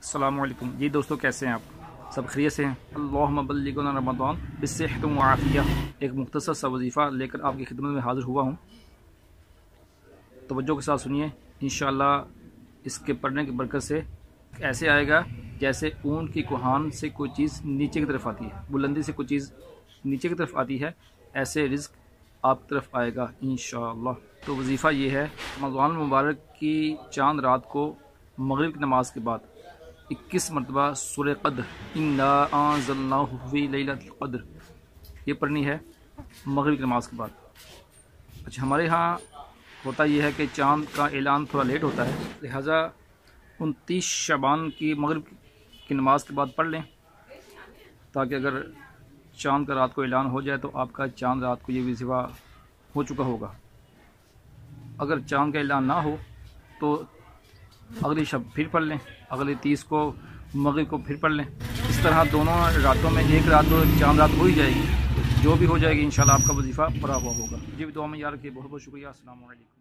अस्सलामुअलैकुम जी दोस्तों, कैसे हैं आप? सब खैरियत से हैं? अल्लाहुम्मा बल्लिगना रमज़ान बिस्सिहति व आफ़िया। एक मुख्तसर सा वजीफ़ा लेकर आपकी खिदमत में हाज़िर हुआ हूँ। तवज्जो के साथ सुनिए। इंशाअल्लाह इसके पढ़ने की बरकत से ऐसे आएगा जैसे ऊन की कुहान से कोई चीज़ नीचे की तरफ आती है, बुलंदी से कोई चीज़ नीचे की तरफ आती है, ऐसे रिज़्क आप तरफ आएगा इंशाअल्लाह। तो वजीफ़ा ये है, रमज़ान मुबारक की चांद रात को मगरिब की नमाज के बाद 21 मरतबा सूरह क़द्र इन्ना अंज़लनाहु फ़ी लैलतिल क़द्र ये पढ़नी है मगरिब की नमाज के बाद। अच्छा, हमारे यहाँ होता यह है कि चांद का ऐलान थोड़ा लेट होता है, लिहाजा 29 शबान की मगरिब की नमाज के बाद पढ़ लें, ताकि अगर चांद का रात को ऐलान हो जाए तो आपका चांद रात को ये वजीफ़ा हो चुका होगा। अगर चांद का ऐलान ना हो तो अगली शब फिर पढ़ लें, अगली 30 को मगरिब को फिर पढ़ लें। इस तरह दोनों रातों में एक रात तो चांद रात हो ही जाएगी, जो भी हो जाएगी इंशाल्लाह आपका वजीफ़ा पूरा हुआ होगा। जी दुआ में याद रखिए। बहुत बहुत शुक्रिया। अस्सलामु अलैकुम।